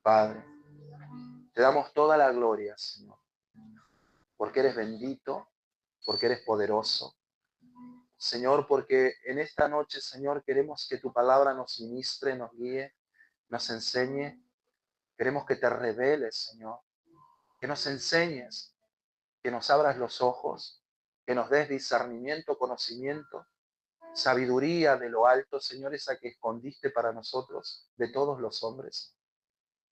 Padre, te damos toda la gloria, Señor, porque eres bendito, porque eres poderoso. Señor, porque en esta noche, Señor, queremos que tu palabra nos ministre, nos guíe, nos enseñe. Queremos que te reveles, Señor, que nos enseñes, que nos abras los ojos, que nos des discernimiento, conocimiento, sabiduría de lo alto, Señor, esa que escondiste para nosotros, de todos los hombres,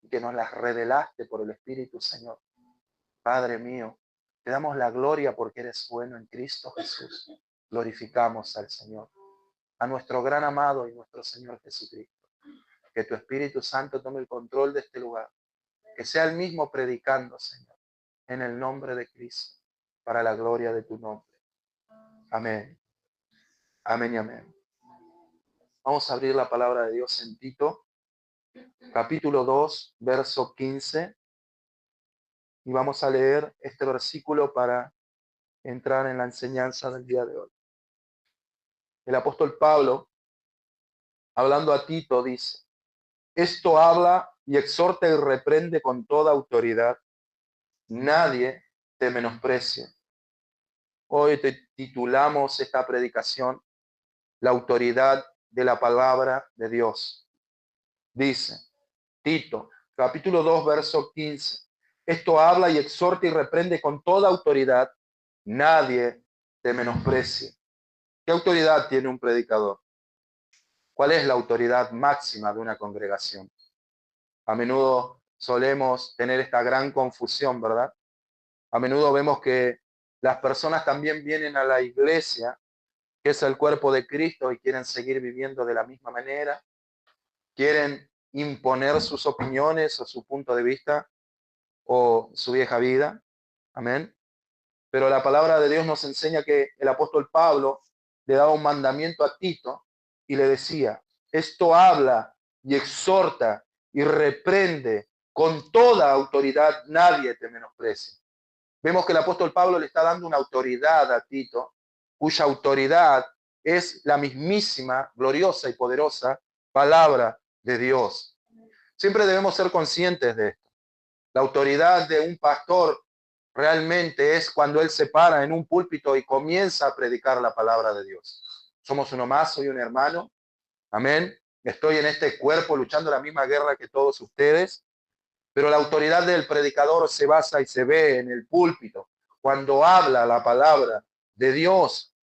y que nos las revelaste por el Espíritu, Señor. Padre mío, te damos la gloria porque eres bueno en Cristo Jesús. Glorificamos al Señor, a nuestro gran amado y nuestro Señor Jesucristo. Que tu Espíritu Santo tome el control de este lugar, que sea el mismo predicando, Señor, en el nombre de Cristo, para la gloria de tu nombre. Amén. Amén y amén. Vamos a abrir la palabra de Dios en Tito, capítulo 2, verso 15. Y vamos a leer este versículo para entrar en la enseñanza del día de hoy. El apóstol Pablo, hablando a Tito, dice: esto habla y exhorta y reprende con toda autoridad. Nadie te menosprecie. Hoy te titulamos esta predicación La autoridad de la palabra de Dios. Dice Tito, capítulo 2, verso 15. Esto habla y exhorta y reprende con toda autoridad. Nadie te menosprecie. ¿Qué autoridad tiene un predicador? ¿Cuál es la autoridad máxima de una congregación? A menudo solemos tener esta gran confusión, ¿verdad? A menudo vemos que las personas también vienen a la iglesia, que es el cuerpo de Cristo, y quieren seguir viviendo de la misma manera, quieren imponer sus opiniones o su punto de vista o su vieja vida. Amén. Pero la palabra de Dios nos enseña que el apóstol Pablo le daba un mandamiento a Tito y le decía: esto habla y exhorta y reprende con toda autoridad, nadie te menosprecie. Vemos que el apóstol Pablo le está dando una autoridad a Tito, cuya autoridad es la mismísima, gloriosa y poderosa palabra de Dios. Siempre debemos ser conscientes de esto. La autoridad de un pastor realmente es cuando él se para en un púlpito y comienza a predicar la palabra de Dios. Somos uno más, soy un hermano. Amén. Estoy en este cuerpo luchando la misma guerra que todos ustedes. Pero la autoridad del predicador se basa y se ve en el púlpito, cuando habla la palabra de Dios.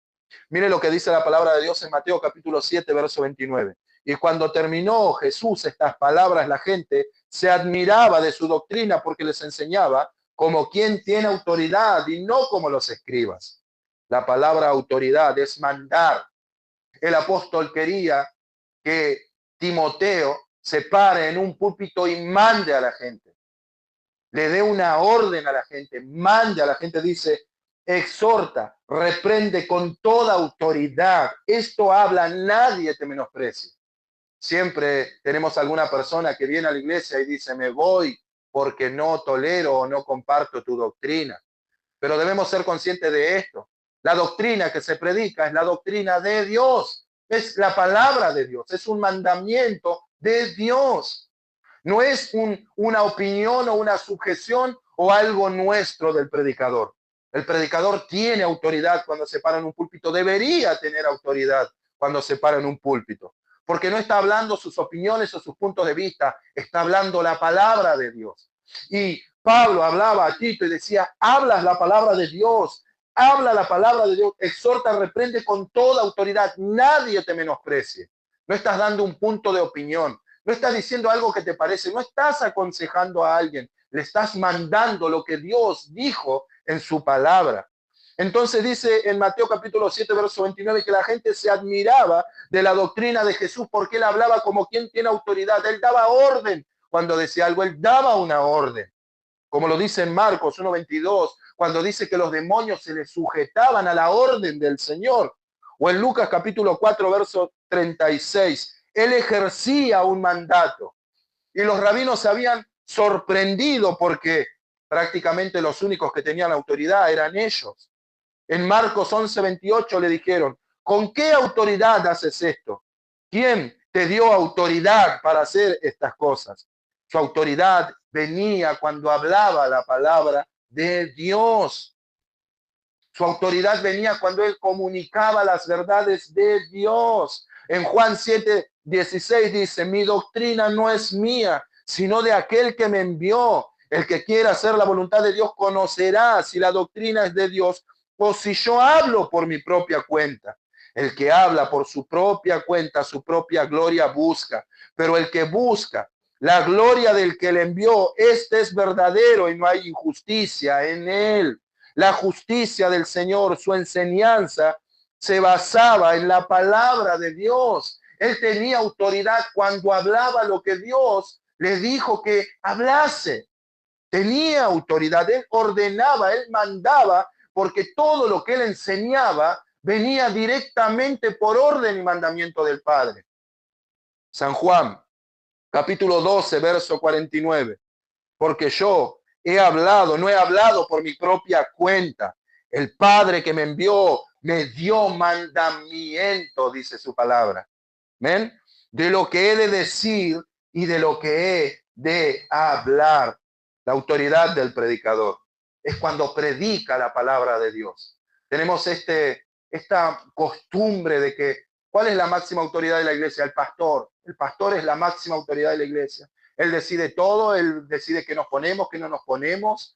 Mire lo que dice la palabra de Dios en Mateo capítulo 7, verso 29. Y cuando terminó Jesús estas palabras, la gente se admiraba de su doctrina porque les enseñaba como quien tiene autoridad y no como los escribas. La palabra autoridad es mandar. El apóstol quería que Timoteo se pare en un púlpito y mande a la gente. Le dé una orden a la gente, mande a la gente, dice, exhorta, reprende con toda autoridad. Esto habla, nadie te menosprecia. Siempre tenemos alguna persona que viene a la iglesia y dice: me voy porque no tolero o no comparto tu doctrina. Pero debemos ser conscientes de esto. La doctrina que se predica es la doctrina de Dios. Es la palabra de Dios. Es un mandamiento de Dios. No es una opinión o una sujeción o algo nuestro del predicador. El predicador tiene autoridad cuando se para en un púlpito. Debería tener autoridad cuando se para en un púlpito. Porque no está hablando sus opiniones o sus puntos de vista. Está hablando la palabra de Dios. Y Pablo hablaba a Tito y decía: hablas la palabra de Dios. Habla la palabra de Dios. Exhorta, reprende con toda autoridad. Nadie te menosprecie. No estás dando un punto de opinión. No estás diciendo algo que te parece, no estás aconsejando a alguien, le estás mandando lo que Dios dijo en su palabra. Entonces dice en Mateo capítulo 7, verso 29, que la gente se admiraba de la doctrina de Jesús porque él hablaba como quien tiene autoridad. Él daba orden cuando decía algo, él daba una orden. Como lo dice en Marcos 1:22, cuando dice que los demonios se les sujetaban a la orden del Señor. O en Lucas capítulo 4, verso 36. Él ejercía un mandato y los rabinos se habían sorprendido porque prácticamente los únicos que tenían autoridad eran ellos. En Marcos 11:28 le dijeron: ¿con qué autoridad haces esto? ¿Quién te dio autoridad para hacer estas cosas? Su autoridad venía cuando hablaba la palabra de Dios. Su autoridad venía cuando él comunicaba las verdades de Dios. En Juan 7:16 dice, mi doctrina no es mía, sino de aquel que me envió. El que quiera hacer la voluntad de Dios conocerá si la doctrina es de Dios o si yo hablo por mi propia cuenta. El que habla por su propia cuenta, su propia gloria busca. Pero el que busca la gloria del que le envió, este es verdadero y no hay injusticia en él. La justicia del Señor, su enseñanza, se basaba en la palabra de Dios. Él tenía autoridad cuando hablaba lo que Dios le dijo que hablase. Tenía autoridad, él ordenaba, él mandaba, porque todo lo que él enseñaba venía directamente por orden y mandamiento del Padre. San Juan, capítulo 12, verso 49. Porque yo he hablado, no he hablado por mi propia cuenta. El Padre que me envió me dio mandamiento, dice su palabra. ¿Ven? De lo que he de decir y de lo que he de hablar. La autoridad del predicador es cuando predica la palabra de Dios. Tenemos esta costumbre de que, ¿cuál es la máxima autoridad de la iglesia? El pastor. El pastor es la máxima autoridad de la iglesia. Él decide todo, él decide qué nos ponemos, qué no nos ponemos.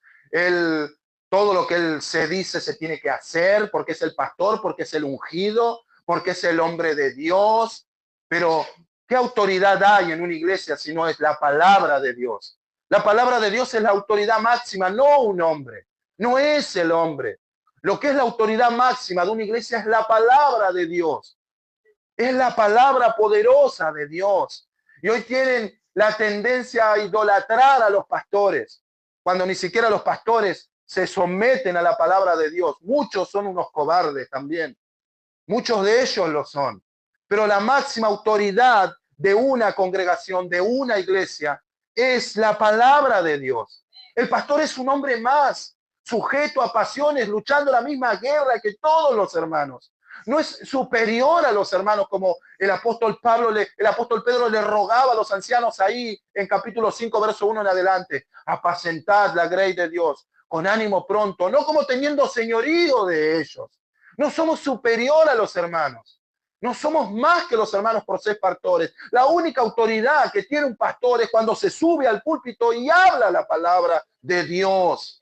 Todo lo que él se dice se tiene que hacer porque es el pastor, porque es el ungido, porque es el hombre de Dios. Pero, ¿qué autoridad hay en una iglesia si no es la palabra de Dios? La palabra de Dios es la autoridad máxima, no un hombre, no es el hombre. Lo que es la autoridad máxima de una iglesia es la palabra de Dios. Es la palabra poderosa de Dios. Y hoy tienen la tendencia a idolatrar a los pastores, cuando ni siquiera los pastores se someten a la palabra de Dios. Muchos son unos cobardes también. Muchos de ellos lo son. Pero la máxima autoridad de una congregación, de una iglesia, es la palabra de Dios. El pastor es un hombre más, sujeto a pasiones, luchando la misma guerra que todos los hermanos. No es superior a los hermanos como el apóstol Pedro le rogaba a los ancianos ahí en capítulo 5, verso 1 en adelante. Apacentad la grey de Dios con ánimo pronto, no como teniendo señorío de ellos. No somos superior a los hermanos. No somos más que los hermanos por ser pastores. La única autoridad que tiene un pastor es cuando se sube al púlpito y habla la palabra de Dios.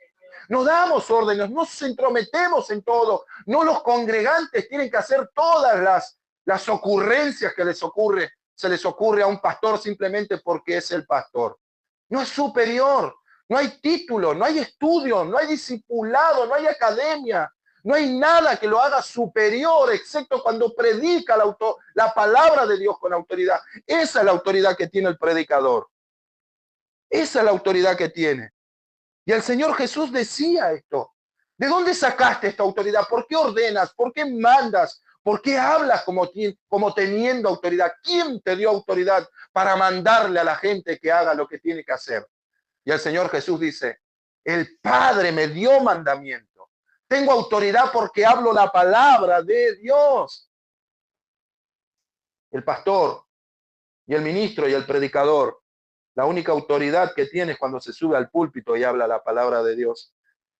Nos damos órdenes, nos entrometemos en todo. No los congregantes tienen que hacer todas las ocurrencias que se les ocurre a un pastor simplemente porque es el pastor. No es superior, no hay título, no hay estudio, no hay discipulado, no hay academia. No hay nada que lo haga superior, excepto cuando predica la palabra de Dios con autoridad. Esa es la autoridad que tiene el predicador. Esa es la autoridad que tiene. Y el Señor Jesús decía esto. ¿De dónde sacaste esta autoridad? ¿Por qué ordenas? ¿Por qué mandas? ¿Por qué hablas como teniendo autoridad? ¿Quién te dio autoridad para mandarle a la gente que haga lo que tiene que hacer? Y el Señor Jesús dice, el Padre me dio mandamiento. Tengo autoridad porque hablo la palabra de Dios. El pastor y el ministro y el predicador, la única autoridad que tiene es cuando se sube al púlpito y habla la palabra de Dios.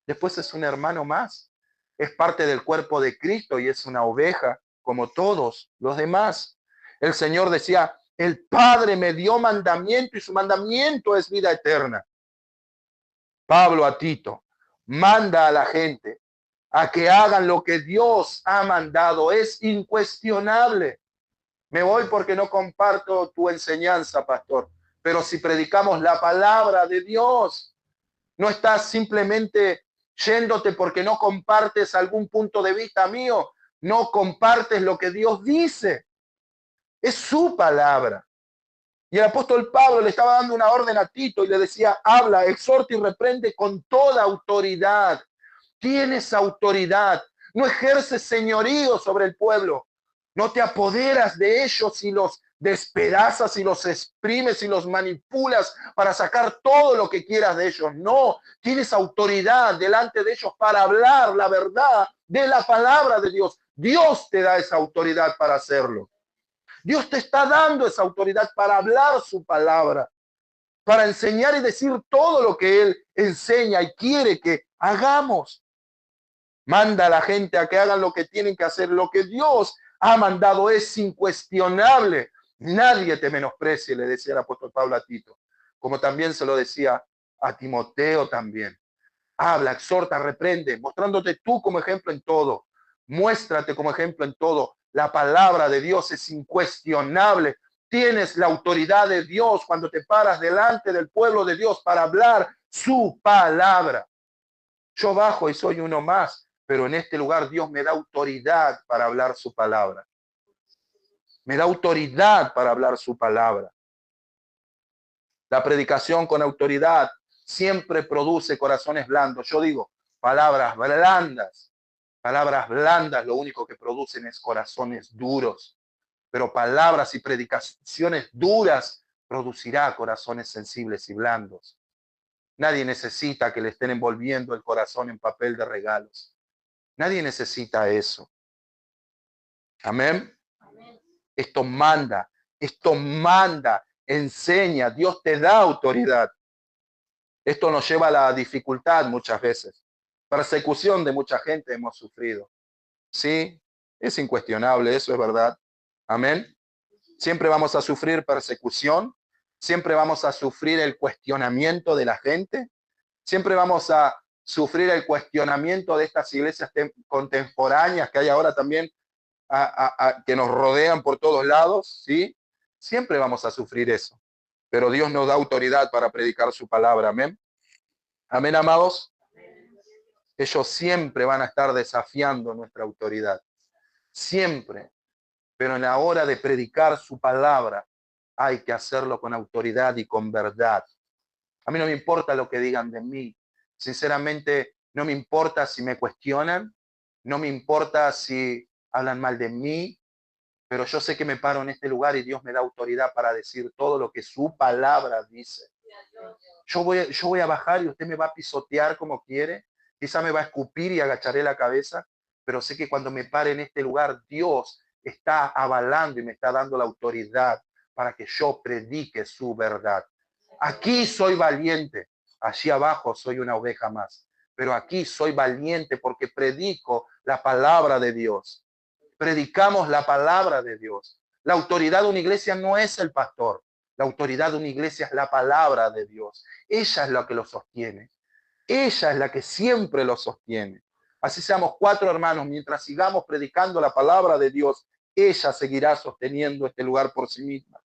Después es un hermano más. Es parte del cuerpo de Cristo y es una oveja como todos los demás. El Señor decía, el Padre me dio mandamiento y su mandamiento es vida eterna. Pablo a Tito manda a la gente a que hagan lo que Dios ha mandado. Es incuestionable. Me voy porque no comparto tu enseñanza, pastor. Pero si predicamos la palabra de Dios, no estás simplemente yéndote porque no compartes algún punto de vista mío. No compartes lo que Dios dice. Es su palabra. Y el apóstol Pablo le estaba dando una orden a Tito y le decía, habla, exhorta y reprende con toda autoridad. Tienes autoridad, no ejerces señorío sobre el pueblo, no te apoderas de ellos y los despedazas y los exprimes y los manipulas para sacar todo lo que quieras de ellos. No, tienes autoridad delante de ellos para hablar la verdad de la palabra de Dios. Dios te da esa autoridad para hacerlo. Dios te está dando esa autoridad para hablar su palabra, para enseñar y decir todo lo que Él enseña y quiere que hagamos. Manda a la gente a que hagan lo que tienen que hacer. Lo que Dios ha mandado es incuestionable. Nadie te menosprecie, le decía el apóstol Pablo a Tito, como también se lo decía a Timoteo también. Habla, exhorta, reprende, mostrándote tú como ejemplo en todo. Muéstrate como ejemplo en todo. La palabra de Dios es incuestionable. Tienes la autoridad de Dios cuando te paras delante del pueblo de Dios para hablar su palabra. Yo bajo y soy uno más, pero en este lugar Dios me da autoridad para hablar su palabra. Me da autoridad para hablar su palabra. La predicación con autoridad siempre produce corazones blandos. Yo digo, palabras blandas. Palabras blandas lo único que producen es corazones duros. Pero palabras y predicaciones duras producirá corazones sensibles y blandos. Nadie necesita que le estén envolviendo el corazón en papel de regalos. Nadie necesita eso. Amén. Esto manda, enseña, Dios te da autoridad. Esto nos lleva a la dificultad muchas veces. Persecución de mucha gente hemos sufrido. Sí, es incuestionable, eso es verdad. Amén. Siempre vamos a sufrir persecución, siempre vamos a sufrir el cuestionamiento de la gente, siempre vamos a sufrir el cuestionamiento de estas iglesias contemporáneas que hay ahora también que nos rodean por todos lados, ¿sí? Siempre vamos a sufrir eso. Pero Dios nos da autoridad para predicar su palabra. Amén. Amén, amados. Ellos siempre van a estar desafiando nuestra autoridad. Siempre. Pero en la hora de predicar su palabra, hay que hacerlo con autoridad y con verdad. A mí no me importa lo que digan de mí. Sinceramente, no me importa si me cuestionan. No me importa si hablan mal de mí. Pero yo sé que me paro en este lugar y Dios me da autoridad para decir todo lo que su palabra dice. Yo voy a bajar y usted me va a pisotear como quiere. Quizá me va a escupir y agacharé la cabeza. Pero sé que cuando me pare en este lugar, Dios está avalando y me está dando la autoridad para que yo predique su verdad. Aquí soy valiente. Allí abajo soy una oveja más. Pero aquí soy valiente porque predico la palabra de Dios. Predicamos la palabra de Dios. La autoridad de una iglesia no es el pastor. La autoridad de una iglesia es la palabra de Dios. Ella es la que lo sostiene. Ella es la que siempre lo sostiene. Así seamos 4 hermanos, mientras sigamos predicando la palabra de Dios, ella seguirá sosteniendo este lugar por sí misma.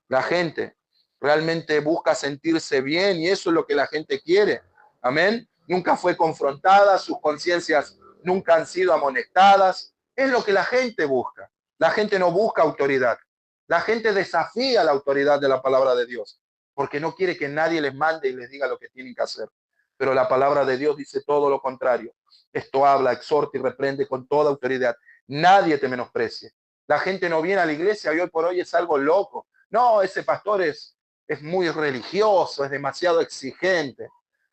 La gente realmente busca sentirse bien y eso es lo que la gente quiere. Amén. Nunca fue confrontada, sus conciencias nunca han sido amonestadas. Es lo que la gente busca. La gente no busca autoridad. La gente desafía la autoridad de la palabra de Dios porque no quiere que nadie les mande y les diga lo que tienen que hacer. Pero la palabra de Dios dice todo lo contrario. Esto habla, exhorta y reprende con toda autoridad. Nadie te menosprecie. La gente no viene a la iglesia y hoy por hoy es algo loco. No, ese pastor es muy religioso, es demasiado exigente.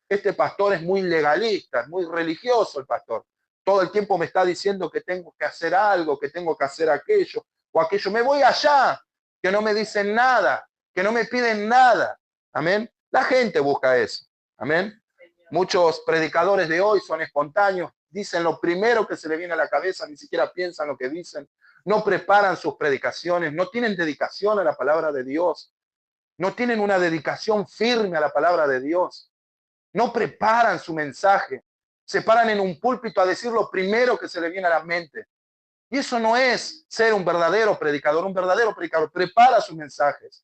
Este pastor es muy legalista, es muy religioso el pastor. Todo el tiempo me está diciendo que tengo que hacer algo, que tengo que hacer aquello o aquello. Me voy allá, que no me dicen nada, que no me piden nada. Amén. La gente busca eso. Amén. Muchos predicadores de hoy son espontáneos, dicen lo primero que se le viene a la cabeza, ni siquiera piensan lo que dicen, no preparan sus predicaciones, no tienen dedicación a la palabra de Dios, no tienen una dedicación firme a la palabra de Dios, no preparan su mensaje, se paran en un púlpito a decir lo primero que se le viene a la mente. Y eso no es ser un verdadero predicador prepara sus mensajes,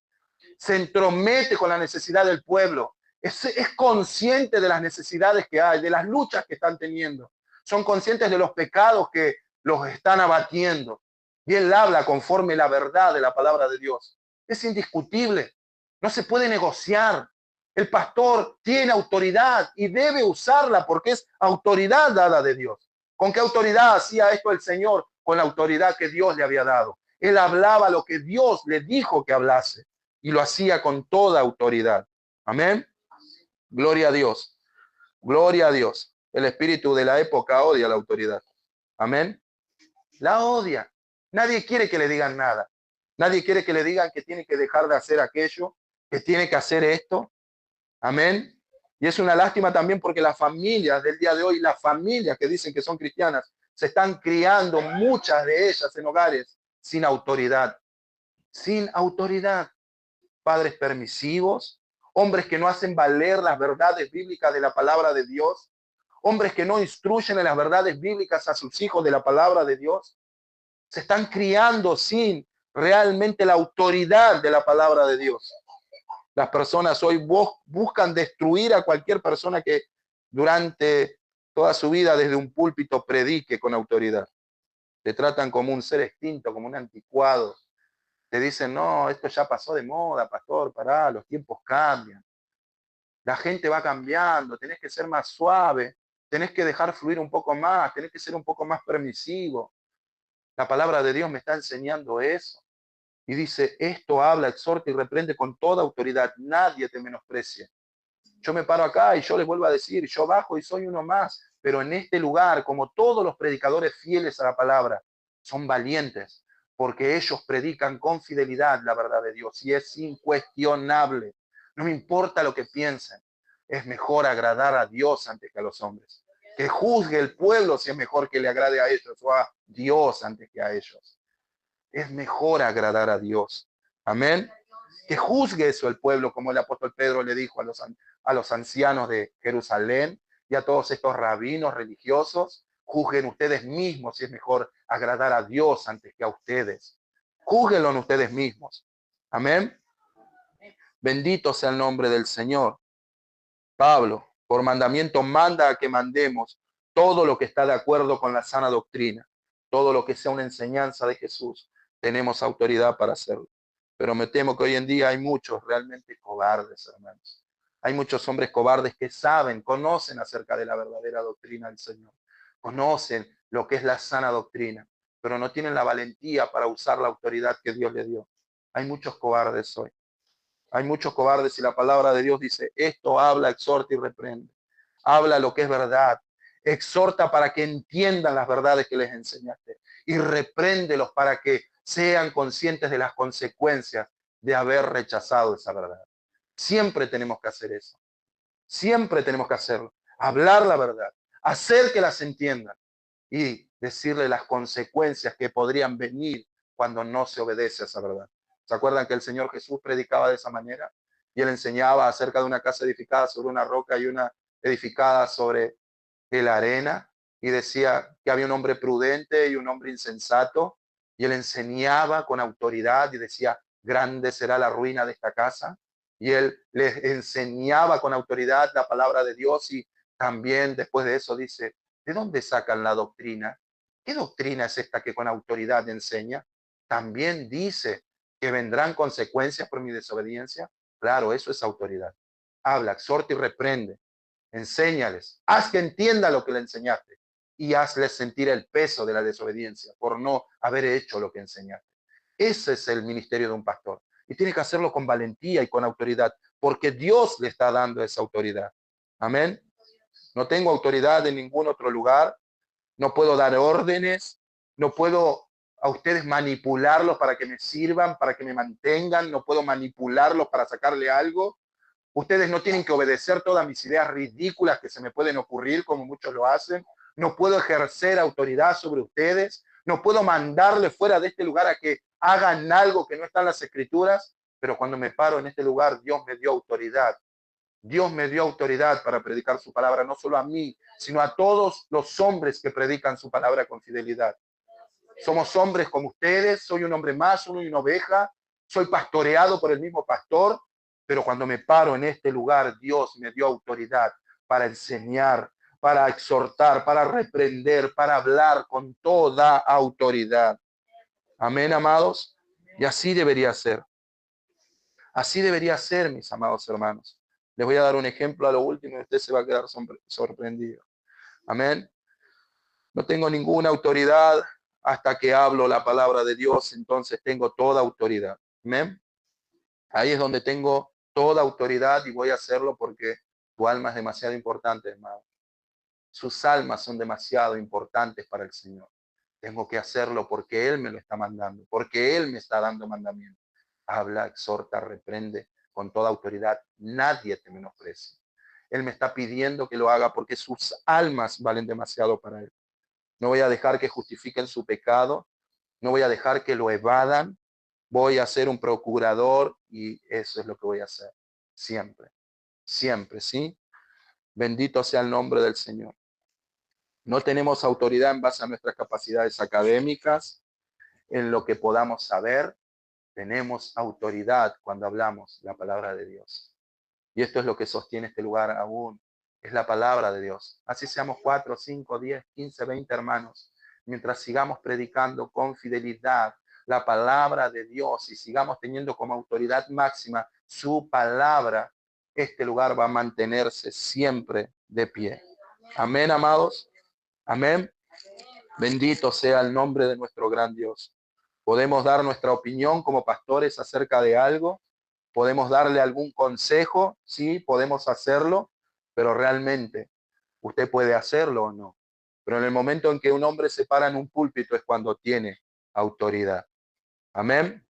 se entromete con la necesidad del pueblo, es consciente de las necesidades que hay, de las luchas que están teniendo. Son conscientes de los pecados que los están abatiendo. Y él habla conforme la verdad de la palabra de Dios. Es indiscutible. No se puede negociar. El pastor tiene autoridad y debe usarla porque es autoridad dada de Dios. ¿Con qué autoridad hacía esto el Señor? Con la autoridad que Dios le había dado. Él hablaba lo que Dios le dijo que hablase y lo hacía con toda autoridad. Amén. Gloria a Dios. Gloria a Dios. El espíritu de la época odia la autoridad. Amén. La odia. Nadie quiere que le digan nada. Nadie quiere que le digan que tiene que dejar de hacer aquello, que tiene que hacer esto. Amén. Y es una lástima también porque las familias del día de hoy, las familias que dicen que son cristianas, se están criando, muchas de ellas en hogares sin autoridad. Sin autoridad. Padres permisivos, hombres que no hacen valer las verdades bíblicas de la palabra de Dios, hombres que no instruyen en las verdades bíblicas a sus hijos de la palabra de Dios. Se están criando sin realmente la autoridad de la palabra de Dios. Las personas hoy buscan destruir a cualquier persona que durante toda su vida desde un púlpito predique con autoridad. Te tratan como un ser extinto, como un anticuado. Te dicen, no, esto ya pasó de moda, pastor, pará, los tiempos cambian. La gente va cambiando, tenés que ser más suave, tenés que dejar fluir un poco más, tenés que ser un poco más permisivo. La palabra de Dios me está enseñando eso. Y dice, esto habla, exhorta y reprende con toda autoridad. Nadie te menosprecia. Yo me paro acá y yo les vuelvo a decir, yo bajo y soy uno más. Pero en este lugar, como todos los predicadores fieles a la palabra, son valientes, porque ellos predican con fidelidad la verdad de Dios y es incuestionable. No me importa lo que piensen. Es mejor agradar a Dios antes que a los hombres. Que juzgue el pueblo si es mejor que le agrade a ellos o a Dios antes que a ellos. Es mejor agradar a Dios. Amén. Que juzgue eso el pueblo, como el apóstol Pedro le dijo a los ancianos de Jerusalén y a todos estos rabinos religiosos. Juzguen ustedes mismos si es mejor agradar a Dios antes que a ustedes. Júzguenlo en ustedes mismos. Amén. Bendito sea el nombre del Señor. Pablo, por mandamiento, manda a que mandemos todo lo que está de acuerdo con la sana doctrina, todo lo que sea una enseñanza de Jesús. Tenemos autoridad para hacerlo. Pero me temo que hoy en día hay muchos realmente cobardes, hermanos. Hay muchos hombres cobardes que saben, conocen acerca de la verdadera doctrina del Señor. Conocen lo que es la sana doctrina, pero no tienen la valentía para usar la autoridad que Dios le dio. Hay muchos cobardes hoy. Hay muchos cobardes y la palabra de Dios dice, esto habla, exhorta y reprende. Habla lo que es verdad. Exhorta para que entiendan las verdades que les enseñaste. Y repréndelos para que sean conscientes de las consecuencias de haber rechazado esa verdad. Siempre tenemos que hacer eso. Siempre tenemos que hacerlo. Hablar la verdad. Hacer que las entiendan. Y decirle las consecuencias que podrían venir cuando no se obedece a esa verdad. ¿Se acuerdan que el Señor Jesús predicaba de esa manera? Y él enseñaba acerca de una casa edificada sobre una roca y una edificada sobre la arena. Y decía que había un hombre prudente y un hombre insensato. Y él enseñaba con autoridad y decía, grande será la ruina de esta casa. Y él les enseñaba con autoridad la palabra de Dios y también después de eso dice, ¿de dónde sacan la doctrina? ¿Qué doctrina es esta que con autoridad enseña? También dice que vendrán consecuencias por mi desobediencia. Claro, eso es autoridad. Habla, exhorta y reprende. Enséñales. Haz que entienda lo que le enseñaste y hazles sentir el peso de la desobediencia por no haber hecho lo que enseñaste. Ese es el ministerio de un pastor. Y tiene que hacerlo con valentía y con autoridad, porque Dios le está dando esa autoridad. Amén. No tengo autoridad en ningún otro lugar, no puedo dar órdenes, no puedo a ustedes manipularlos para que me sirvan, para que me mantengan, no puedo manipularlos para sacarle algo. Ustedes no tienen que obedecer todas mis ideas ridículas que se me pueden ocurrir, como muchos lo hacen. No puedo ejercer autoridad sobre ustedes. No puedo mandarles fuera de este lugar a que hagan algo que no está en las escrituras. Pero cuando me paro en este lugar, Dios me dio autoridad. Dios me dio autoridad para predicar su palabra, no solo a mí, sino a todos los hombres que predican su palabra con fidelidad. Somos hombres como ustedes, soy un hombre más, soy una oveja, soy pastoreado por el mismo pastor, pero cuando me paro en este lugar, Dios me dio autoridad para enseñar, para exhortar, para reprender, para hablar con toda autoridad. Amén, amados. Y así debería ser. Así debería ser, mis amados hermanos. Les voy a dar un ejemplo a lo último y usted se va a quedar sorprendido. Amén. No tengo ninguna autoridad hasta que hablo la palabra de Dios, entonces tengo toda autoridad. Amén. Ahí es donde tengo toda autoridad y voy a hacerlo porque tu alma es demasiado importante, hermano. Sus almas son demasiado importantes para el Señor. Tengo que hacerlo porque Él me lo está mandando, porque Él me está dando mandamiento. Habla, exhorta, reprende con toda autoridad. Nadie te menosprecia. Él me está pidiendo que lo haga porque sus almas valen demasiado para él. No voy a dejar que justifiquen su pecado. No voy a dejar que lo evadan. Voy a ser un procurador y eso es lo que voy a hacer. Siempre, siempre, ¿sí? Bendito sea el nombre del Señor. No tenemos autoridad en base a nuestras capacidades académicas, en lo que podamos saber. Tenemos autoridad cuando hablamos la palabra de Dios. Y esto es lo que sostiene este lugar aún. Es la palabra de Dios. Así seamos 4, 5, 10, 15, 20 hermanos. Mientras sigamos predicando con fidelidad la palabra de Dios y sigamos teniendo como autoridad máxima su palabra, este lugar va a mantenerse siempre de pie. Amén, amados. Amén. Bendito sea el nombre de nuestro gran Dios. Podemos dar nuestra opinión como pastores acerca de algo. Podemos darle algún consejo, sí, podemos hacerlo, pero realmente usted puede hacerlo o no. Pero en el momento en que un hombre se para en un púlpito es cuando tiene autoridad. Amén.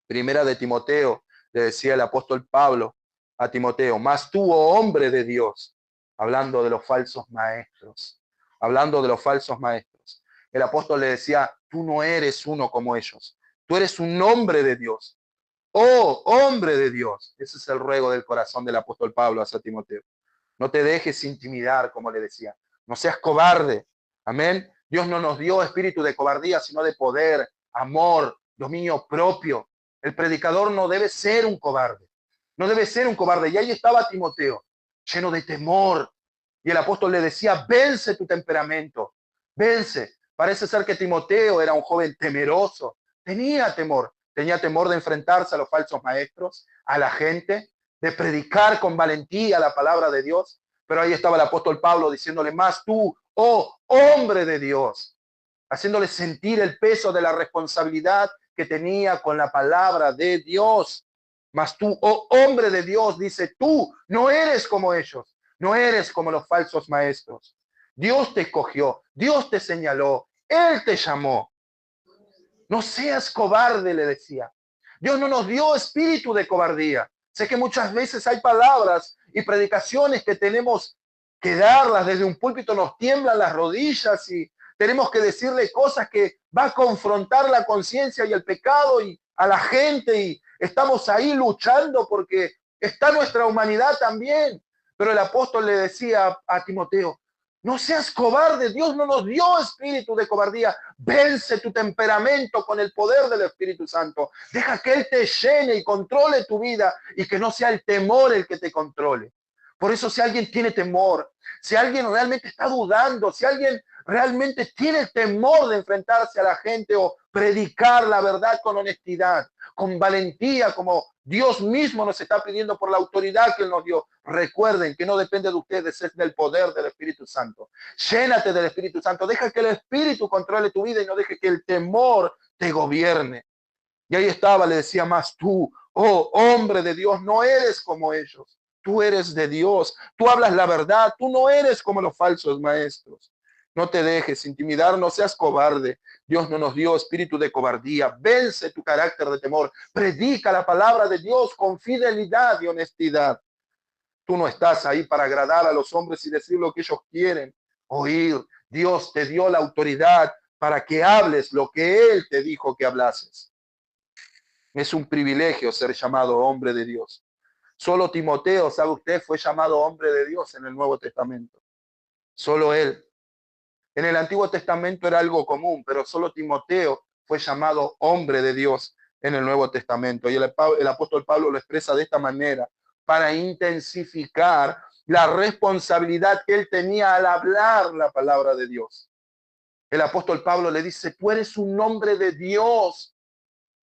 Primera de Timoteo, le decía el apóstol Pablo a Timoteo, mas tú, oh hombre de Dios, hablando de los falsos maestros, hablando de los falsos maestros. El apóstol le decía, tú no eres uno como ellos, tú eres un hombre de Dios. Oh, hombre de Dios. Ese es el ruego del corazón del apóstol Pablo hacia Timoteo. No te dejes intimidar, como le decía. No seas cobarde. Amén. Dios no nos dio espíritu de cobardía, sino de poder, amor, dominio propio. El predicador no debe ser un cobarde. No debe ser un cobarde. Y ahí estaba Timoteo, lleno de temor. Y el apóstol le decía, vence tu temperamento. Vence. Parece ser que Timoteo era un joven temeroso. Tenía temor. Tenía temor de enfrentarse a los falsos maestros, a la gente, de predicar con valentía la palabra de Dios. Pero ahí estaba el apóstol Pablo diciéndole, más tú, oh hombre de Dios, haciéndole sentir el peso de la responsabilidad que tenía con la palabra de Dios. Mas tú, oh hombre de Dios, dice, tú no eres como ellos, no eres como los falsos maestros. Dios te escogió, Dios te señaló, Él te llamó. No seas cobarde, le decía. Dios no nos dio espíritu de cobardía. Sé que muchas veces hay palabras y predicaciones que tenemos que darlas desde un púlpito, nos tiemblan las rodillas y tenemos que decirle cosas que va a confrontar la conciencia y el pecado y a la gente y estamos ahí luchando porque está nuestra humanidad también. Pero el apóstol le decía a Timoteo, no seas cobarde, Dios no nos dio espíritu de cobardía. Vence tu temperamento con el poder del Espíritu Santo. Deja que Él te llene y controle tu vida y que no sea el temor el que te controle. Por eso si alguien tiene temor, si alguien realmente está dudando, si alguien realmente tiene temor de enfrentarse a la gente o predicar la verdad con honestidad, con valentía, como Dios mismo nos está pidiendo por la autoridad que Él nos dio. Recuerden que no depende de ustedes, es del poder del Espíritu Santo. Llénate del Espíritu Santo, deja que el Espíritu controle tu vida y no deje que el temor te gobierne. Y ahí estaba, le decía más, tú, oh hombre de Dios, no eres como ellos. Tú eres de Dios, tú hablas la verdad, tú no eres como los falsos maestros. No te dejes intimidar, no seas cobarde. Dios no nos dio espíritu de cobardía. Vence tu carácter de temor. Predica la palabra de Dios con fidelidad y honestidad. Tú no estás ahí para agradar a los hombres y decir lo que ellos quieren oír. Dios te dio la autoridad para que hables lo que Él te dijo que hablases. Es un privilegio ser llamado hombre de Dios. Solo Timoteo, sabe usted, fue llamado hombre de Dios en el Nuevo Testamento. Solo él. En el Antiguo Testamento era algo común, pero solo Timoteo fue llamado hombre de Dios en el Nuevo Testamento. Y el apóstol Pablo lo expresa de esta manera, para intensificar la responsabilidad que él tenía al hablar la palabra de Dios. El apóstol Pablo le dice, tú eres un hombre de Dios.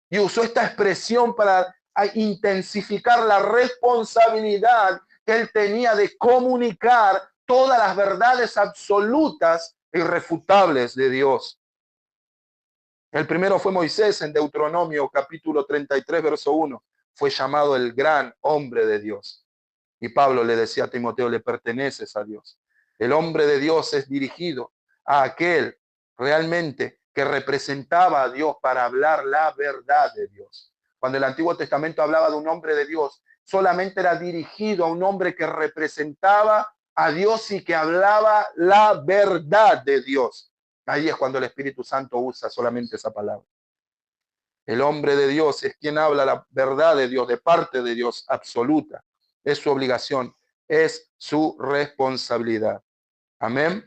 Y usó esta expresión para intensificar la responsabilidad que él tenía de comunicar todas las verdades absolutas e irrefutables de Dios. El primero fue Moisés en Deuteronomio capítulo 33, verso 1. Fue llamado el gran hombre de Dios. Y Pablo le decía a Timoteo, le perteneces a Dios. El hombre de Dios es dirigido a aquel realmente que representaba a Dios para hablar la verdad de Dios. Cuando el Antiguo Testamento hablaba de un hombre de Dios, solamente era dirigido a un hombre que representaba a Dios y que hablaba la verdad de Dios. Ahí es cuando el Espíritu Santo usa solamente esa palabra. El hombre de Dios es quien habla la verdad de Dios, de parte de Dios absoluta. Es su obligación, es su responsabilidad. Amén.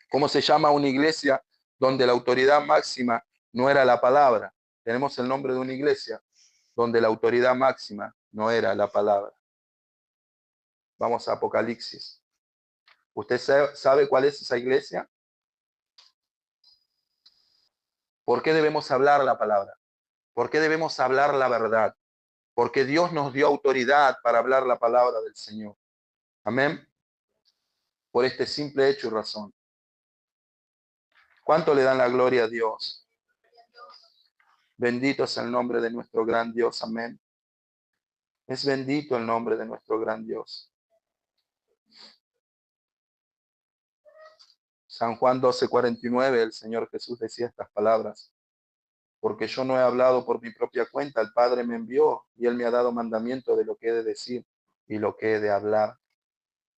¿Cómo se llama una iglesia donde la autoridad máxima no era la palabra? Tenemos el nombre de una iglesia donde la autoridad máxima no era la palabra. Vamos a Apocalipsis. ¿Usted sabe cuál es esa iglesia? ¿Por qué debemos hablar la palabra? ¿Por qué debemos hablar la verdad? Porque Dios nos dio autoridad para hablar la palabra del Señor. Amén. Por este simple hecho y razón. ¿Cuánto le dan la gloria a Dios? Bendito es el nombre de nuestro gran Dios. Amén. Es bendito el nombre de nuestro gran Dios. San Juan 12:49, el Señor Jesús decía estas palabras. Porque yo no he hablado por mi propia cuenta, el Padre me envió y Él me ha dado mandamiento de lo que he de decir y lo que he de hablar.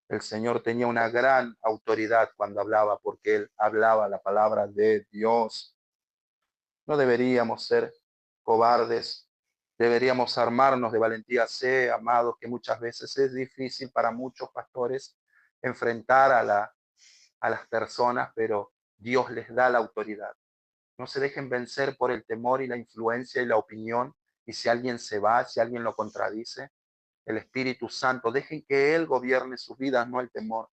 El Señor tenía una gran autoridad cuando hablaba, porque Él hablaba la palabra de Dios. No deberíamos ser cobardes, deberíamos armarnos de valentía. Sé, amados, que muchas veces es difícil para muchos pastores enfrentar a las personas, pero Dios les da la autoridad. No se dejen vencer por el temor y la influencia y la opinión. Y si alguien se va, si alguien lo contradice, el Espíritu Santo, dejen que Él gobierne sus vidas, no el temor.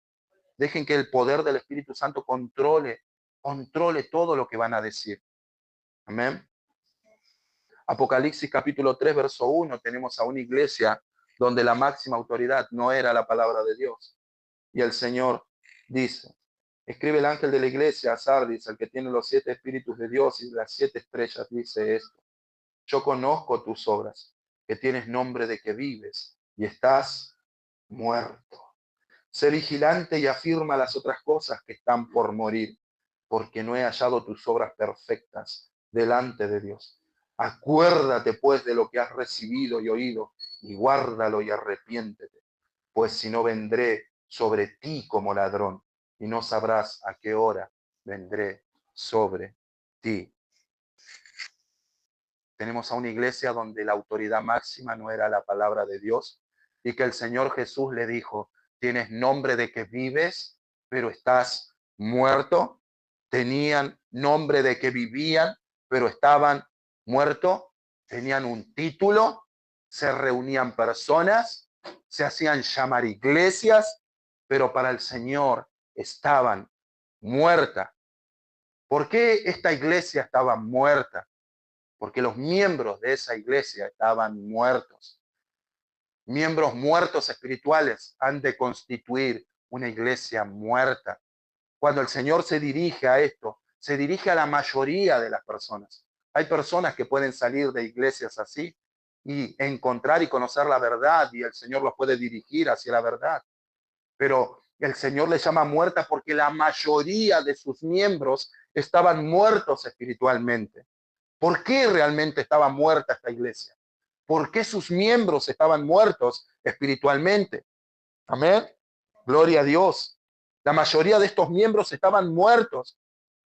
Dejen que el poder del Espíritu Santo controle todo lo que van a decir. Amén. Apocalipsis capítulo 3, verso 1, tenemos a una iglesia donde la máxima autoridad no era la palabra de Dios. Y el Señor dice, escribe el ángel de la iglesia a Sardis, el que tiene los 7 espíritus de Dios y las 7 estrellas, dice esto. Yo conozco tus obras, que tienes nombre de que vives y estás muerto. Sé vigilante y afirma las otras cosas que están por morir, porque no he hallado tus obras perfectas delante de Dios. Acuérdate pues de lo que has recibido y oído, y guárdalo y arrepiéntete, pues si no vendré sobre ti como ladrón, y no sabrás a qué hora vendré sobre ti. Tenemos a una iglesia donde la autoridad máxima no era la palabra de Dios, y que el Señor Jesús le dijo, tienes nombre de que vives, pero estás muerto. Tenían nombre de que vivían, pero estaban muertos. Tenían un título, se reunían personas, se hacían llamar iglesias, pero para el Señor estaban muertas. ¿Por qué esta iglesia estaba muerta? Porque los miembros de esa iglesia estaban muertos. Miembros muertos espirituales han de constituir una iglesia muerta. Cuando el Señor se dirige a esto, se dirige a la mayoría de las personas. Hay personas que pueden salir de iglesias así y encontrar y conocer la verdad, y el Señor los puede dirigir hacia la verdad. Pero el Señor les llama muertas porque la mayoría de sus miembros estaban muertos espiritualmente. ¿Por qué realmente estaba muerta esta iglesia? ¿Por qué sus miembros estaban muertos espiritualmente? Amén. Gloria a Dios. La mayoría de estos miembros estaban muertos.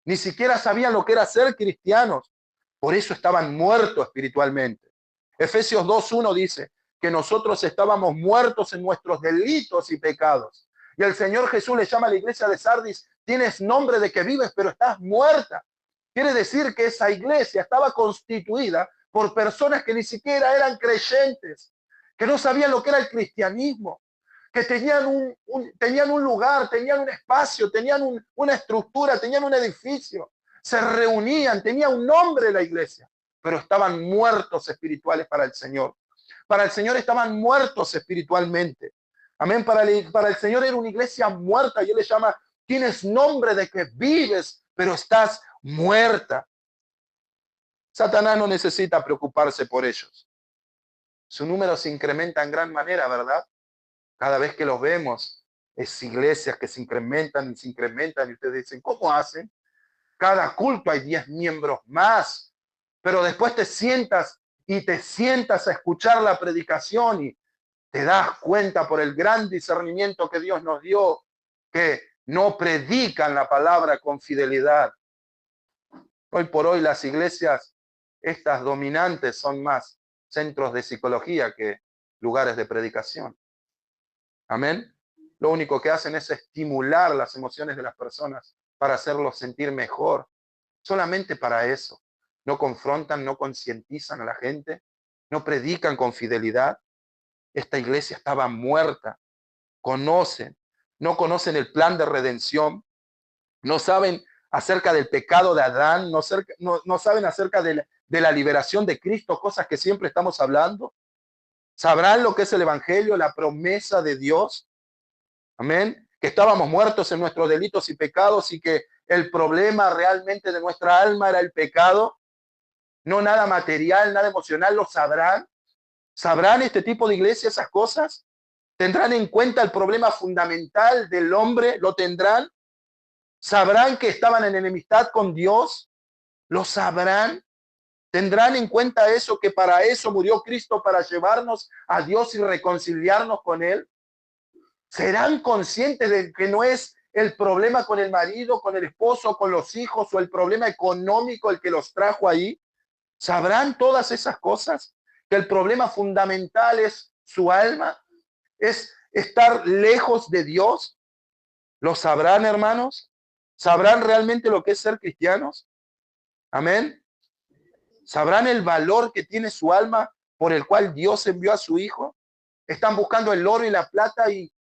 Ni siquiera sabían lo que era ser cristianos. Por eso estaban muertos espiritualmente. Efesios 2:1 dice que nosotros estábamos muertos en nuestros delitos y pecados. Y el Señor Jesús le llama a la iglesia de Sardis, tienes nombre de que vives, pero estás muerta. Quiere decir que esa iglesia estaba constituida por personas que ni siquiera eran creyentes, que no sabían lo que era el cristianismo, que tenían un lugar, tenían un espacio, tenían una estructura, tenían un edificio, se reunían, tenía un nombre la iglesia, pero estaban muertos espirituales para el Señor. Para el Señor estaban muertos espiritualmente. Amén. Para el Señor era una iglesia muerta y Él le llama, tienes nombre de que vives, pero estás muerta. Satanás no necesita preocuparse por ellos. Su número se incrementa en gran manera, ¿verdad? Cada vez que los vemos, es iglesias que se incrementan y ustedes dicen, ¿cómo hacen? Cada culto hay 10 miembros más, pero después te sientas a escuchar la predicación Te das cuenta por el gran discernimiento que Dios nos dio, que no predican la palabra con fidelidad. Hoy por hoy las iglesias, estas dominantes, son más centros de psicología que lugares de predicación. Amén. Lo único que hacen es estimular las emociones de las personas para hacerlos sentir mejor. Solamente para eso. No confrontan, no concientizan a la gente, no predican con fidelidad. Esta iglesia estaba muerta. No conocen el plan de redención, no saben acerca del pecado de Adán, no saben acerca de la liberación de Cristo, cosas que siempre estamos hablando. ¿Sabrán lo que es el evangelio, la promesa de Dios? Amén. Que estábamos muertos en nuestros delitos y pecados y que el problema realmente de nuestra alma era el pecado, no nada material, nada emocional. ¿Lo sabrán? ¿Sabrán este tipo de iglesia esas cosas? ¿Tendrán en cuenta el problema fundamental del hombre? ¿Lo tendrán? ¿Sabrán que estaban en enemistad con Dios? ¿Lo sabrán? ¿Tendrán en cuenta eso, que para eso murió Cristo, para llevarnos a Dios y reconciliarnos con Él? ¿Serán conscientes de que no es el problema con el marido, con el esposo, con los hijos o el problema económico el que los trajo ahí? ¿Sabrán todas esas cosas? Que el problema fundamental es su alma, es estar lejos de Dios. ¿Lo sabrán, hermanos? ¿Sabrán realmente lo que es ser cristianos? Amén. ¿Sabrán el valor que tiene su alma por el cual Dios envió a su Hijo? Están buscando el oro y la plata y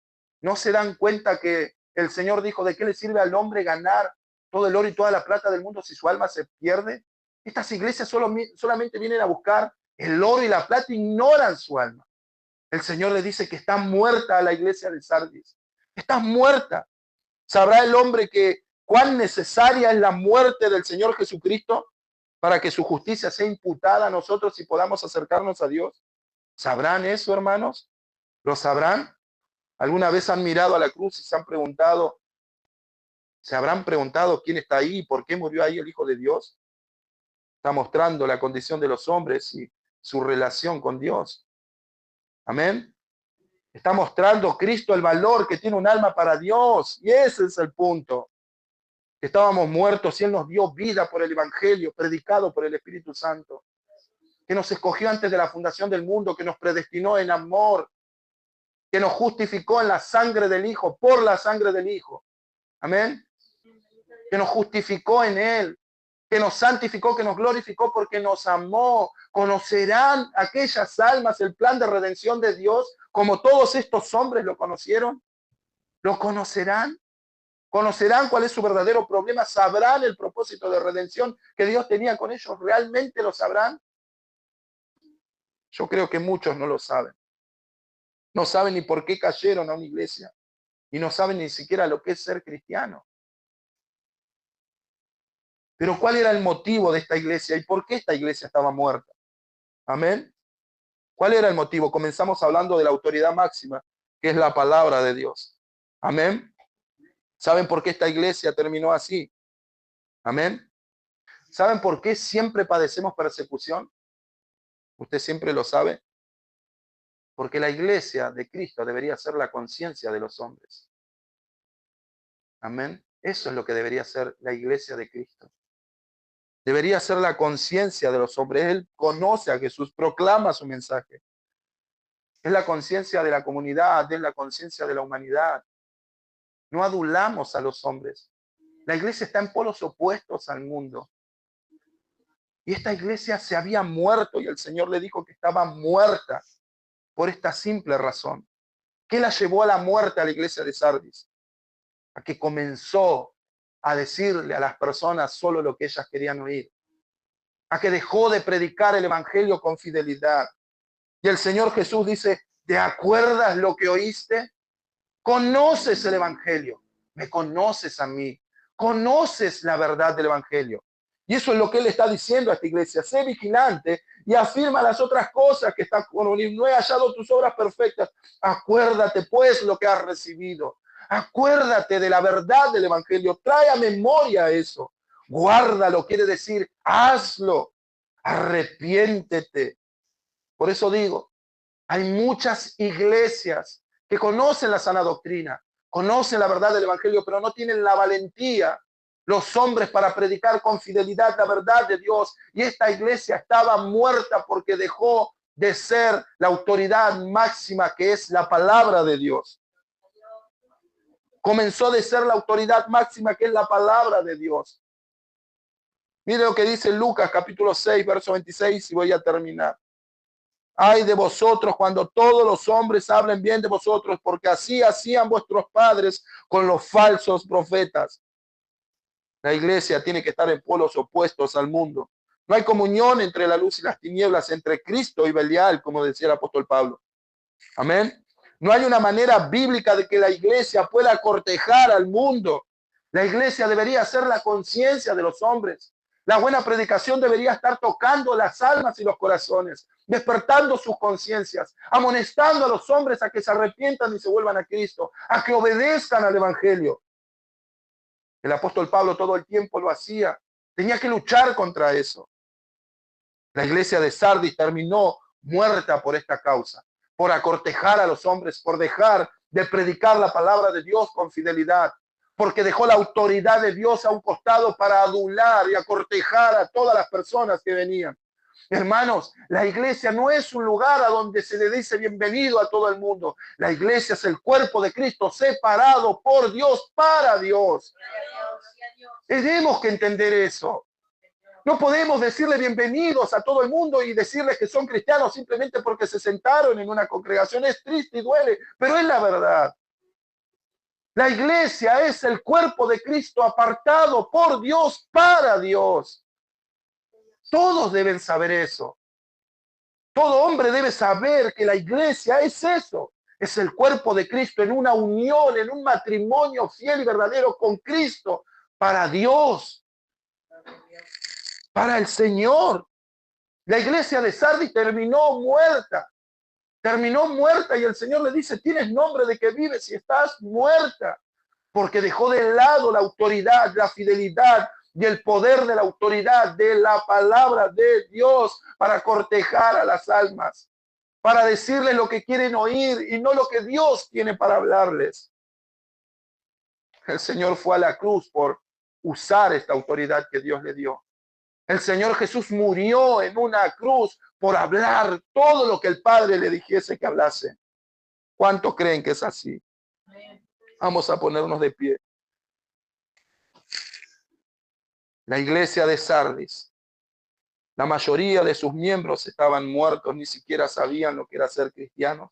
no se dan cuenta que el Señor dijo: ¿de qué le sirve al hombre ganar todo el oro y toda la plata del mundo si su alma se pierde? Estas iglesias solamente vienen a buscar el oro y la plata, ignoran su alma. El Señor le dice que está muerta a la iglesia de Sardis. Está muerta. ¿Sabrá el hombre que cuán necesaria es la muerte del Señor Jesucristo para que su justicia sea imputada a nosotros y podamos acercarnos a Dios? ¿Sabrán eso, hermanos? ¿Lo sabrán? ¿Alguna vez han mirado a la cruz y se habrán preguntado quién está ahí y por qué murió ahí el Hijo de Dios? Está mostrando la condición de los hombres y su relación con Dios. Amén. Está mostrando Cristo el valor que tiene un alma para Dios. Y ese es el punto. Estábamos muertos y Él nos dio vida por el Evangelio, predicado por el Espíritu Santo, que nos escogió antes de la fundación del mundo, que nos predestinó en amor, que nos justificó en la sangre del Hijo, por la sangre del Hijo. Amén. Que nos justificó en Él, que nos santificó, que nos glorificó porque nos amó. ¿Conocerán aquellas almas el plan de redención de Dios como todos estos hombres lo conocieron? ¿Lo conocerán? ¿Conocerán cuál es su verdadero problema? ¿Sabrán el propósito de redención que Dios tenía con ellos? ¿Realmente lo sabrán? Yo creo que muchos no lo saben. No saben ni por qué cayeron a una iglesia. Y no saben ni siquiera lo que es ser cristiano. Pero ¿cuál era el motivo de esta iglesia? ¿Y por qué esta iglesia estaba muerta? Amén. ¿Cuál era el motivo? Comenzamos hablando de la autoridad máxima, que es la palabra de Dios. Amén. ¿Saben por qué esta iglesia terminó así? Amén. ¿Saben por qué siempre padecemos persecución? Usted siempre lo sabe. Porque la iglesia de Cristo debería ser la conciencia de los hombres. Amén. Eso es lo que debería ser la iglesia de Cristo. Debería ser la conciencia de los hombres. Él conoce a Jesús, proclama su mensaje. Es la conciencia de la comunidad, es la conciencia de la humanidad. No adulamos a los hombres. La iglesia está en polos opuestos al mundo. Y esta iglesia se había muerto y el Señor le dijo que estaba muerta por esta simple razón. ¿Qué la llevó a la muerte a la iglesia de Sardis? A que comenzó a decirle a las personas solo lo que ellas querían oír. A que dejó de predicar el evangelio con fidelidad. Y el Señor Jesús dice: ¿te acuerdas lo que oíste? ¿Conoces el evangelio? Me conoces a mí. Conoces la verdad del evangelio. Y eso es lo que Él está diciendo a esta iglesia. Sé vigilante y afirma las otras cosas que están con un. No he hallado tus obras perfectas. Acuérdate pues lo que has recibido. Acuérdate de la verdad del evangelio. Trae a memoria eso. Guárdalo, quiere decir, hazlo. Arrepiéntete. Por eso digo, Hay muchas iglesias que conocen la sana doctrina, conocen la verdad del evangelio, pero no tienen la valentía, los hombres, para predicar con fidelidad la verdad de Dios. Y esta iglesia estaba muerta porque dejó de ser la autoridad máxima, que es la palabra de Dios. Comenzó de ser la autoridad máxima, que es la palabra de Dios. Mire lo que dice Lucas capítulo 6, verso 26, y voy a terminar. Ay de vosotros cuando todos los hombres hablen bien de vosotros, porque así hacían vuestros padres con los falsos profetas. La iglesia tiene que estar en polos opuestos al mundo. No hay comunión entre la luz y las tinieblas, entre Cristo y Belial, como decía el apóstol Pablo. Amén. No hay una manera bíblica de que la iglesia pueda cortejar al mundo. La iglesia debería ser la conciencia de los hombres. La buena predicación debería estar tocando las almas y los corazones, despertando sus conciencias, amonestando a los hombres a que se arrepientan y se vuelvan a Cristo, a que obedezcan al evangelio. El apóstol Pablo todo el tiempo lo hacía. Tenía que luchar contra eso. La iglesia de Sardis terminó muerta por esta causa, por acortejar a los hombres, por dejar de predicar la palabra de Dios con fidelidad, porque dejó la autoridad de Dios a un costado para adular y acortejar a todas las personas que venían. Hermanos, la iglesia no es un lugar a donde se le dice bienvenido a todo el mundo. La iglesia es el cuerpo de Cristo separado por Dios para Dios. Tenemos que entender eso. No podemos decirle bienvenidos a todo el mundo y decirles que son cristianos simplemente porque se sentaron en una congregación. Es triste y duele, pero es la verdad. La iglesia es el cuerpo de Cristo apartado por Dios para Dios. Todos deben saber eso. Todo hombre debe saber que la iglesia es eso. Es el cuerpo de Cristo en una unión, en un matrimonio fiel y verdadero con Cristo para Dios, para el Señor. La iglesia de Sardis terminó muerta y el Señor le dice, tienes nombre de que vives y estás muerta, porque dejó de lado la autoridad, la fidelidad y el poder de la autoridad de la palabra de Dios para cortejar a las almas, para decirles lo que quieren oír y no lo que Dios tiene para hablarles. El Señor fue a la cruz por usar esta autoridad que Dios le dio. El Señor Jesús murió en una cruz por hablar todo lo que el Padre le dijese que hablase. ¿Cuántos creen que es así? Vamos a ponernos de pie. La iglesia de Sardis, la mayoría de sus miembros estaban muertos, ni siquiera sabían lo que era ser cristianos,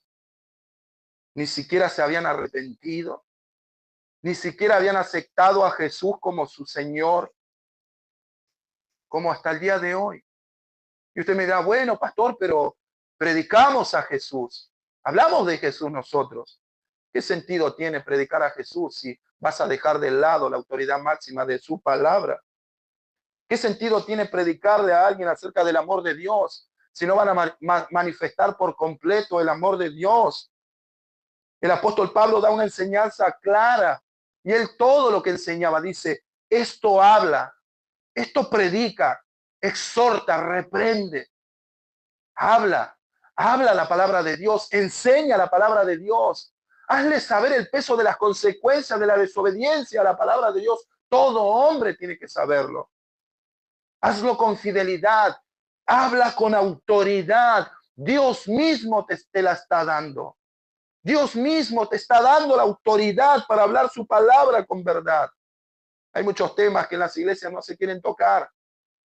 ni siquiera se habían arrepentido, ni siquiera habían aceptado a Jesús como su Señor, como hasta el día de hoy. Y usted me dirá, bueno, pastor, pero predicamos a Jesús, hablamos de Jesús nosotros. ¿Qué sentido tiene predicar a Jesús si vas a dejar de lado la autoridad máxima de su palabra? ¿Qué sentido tiene predicarle a alguien acerca del amor de Dios si no van a manifestar por completo el amor de Dios? El apóstol Pablo da una enseñanza clara y él todo lo que enseñaba dice, esto habla, esto predica, exhorta, reprende, habla la palabra de Dios, enseña la palabra de Dios, hazle saber el peso de las consecuencias de la desobediencia a la palabra de Dios. Todo hombre tiene que saberlo. Hazlo con fidelidad, habla con autoridad. Dios mismo te la está dando. Dios mismo te está dando la autoridad para hablar su palabra con verdad. Hay muchos temas que en las iglesias no se quieren tocar,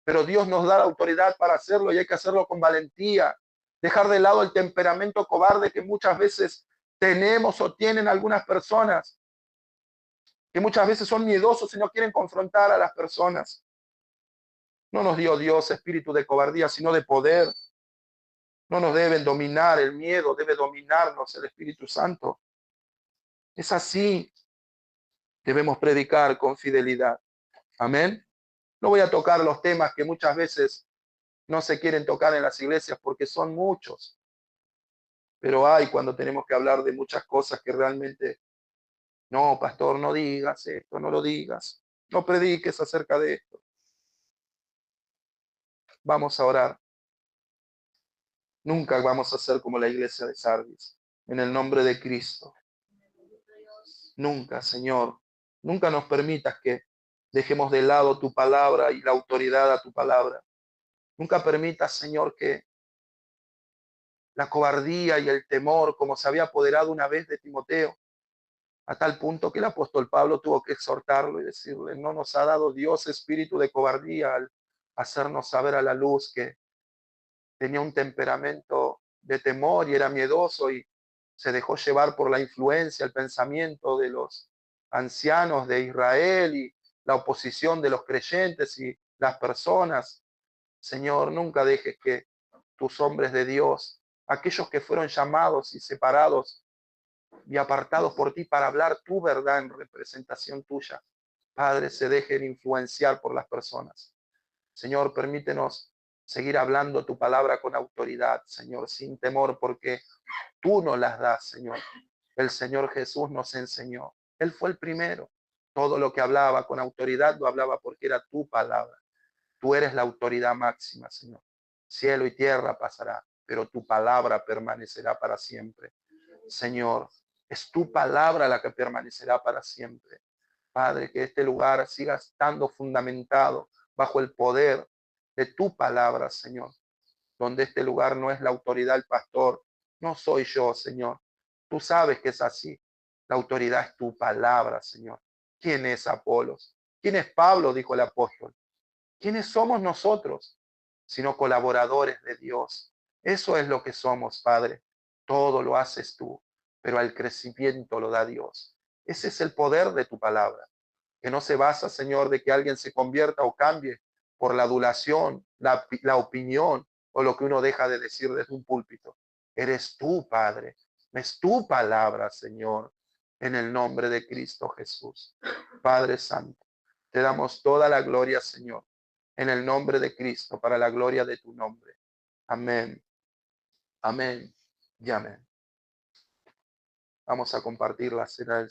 pero Dios nos da la autoridad para hacerlo y hay que hacerlo con valentía. Dejar de lado el temperamento cobarde que muchas veces tenemos o tienen algunas personas, que muchas veces son miedosos y no quieren confrontar a las personas. No nos dio Dios espíritu de cobardía, sino de poder. No nos deben dominar el miedo, debe dominarnos el Espíritu Santo. Es así. Debemos predicar con fidelidad. Amén. No voy a tocar los temas que muchas veces no se quieren tocar en las iglesias porque son muchos. Pero hay cuando tenemos que hablar de muchas cosas que realmente, no, pastor, no digas esto, no lo digas. No prediques acerca de esto. Vamos a orar. Nunca vamos a ser como la iglesia de Sardis. En el nombre de Cristo. Nunca, Señor. Nunca nos permitas que dejemos de lado tu palabra y la autoridad a tu palabra. Nunca permitas, Señor, que la cobardía y el temor, como se había apoderado una vez de Timoteo, a tal punto que el apóstol Pablo tuvo que exhortarlo y decirle, no nos ha dado Dios espíritu de cobardía al hacernos saber a la luz que tenía un temperamento de temor y era miedoso y se dejó llevar por la influencia, el pensamiento de los ancianos de Israel y la oposición de los creyentes y las personas. Señor, nunca dejes que tus hombres de Dios, aquellos que fueron llamados y separados y apartados por ti para hablar tu verdad en representación tuya, Padre, se dejen influenciar por las personas. Señor, permítenos seguir hablando tu palabra con autoridad, Señor, sin temor, porque tú nos las das, Señor. El Señor Jesús nos enseñó. Él fue el primero. Todo lo que hablaba con autoridad lo hablaba porque era tu palabra. Tú eres la autoridad máxima, Señor. Cielo y tierra pasará, pero tu palabra permanecerá para siempre. Señor, es tu palabra la que permanecerá para siempre. Padre, que este lugar siga estando fundamentado bajo el poder de tu palabra, Señor. Donde este lugar no es la autoridad del pastor, no soy yo, Señor. Tú sabes que es así. La autoridad es tu palabra, Señor. ¿Quién es Apolos? ¿Quién es Pablo? Dijo el apóstol. ¿Quiénes somos nosotros? Sino colaboradores de Dios. Eso es lo que somos, Padre. Todo lo haces tú, pero al crecimiento lo da Dios. Ese es el poder de tu palabra, que no se basa, Señor, de que alguien se convierta o cambie por la adulación, la opinión o lo que uno deja de decir desde un púlpito. Eres tú, Padre. Es tu palabra, Señor, en el nombre de Cristo Jesús. Padre Santo, te damos toda la gloria, Señor, en el nombre de Cristo, para la gloria de tu nombre. Amén. Amén y amén. Vamos a compartir la cena del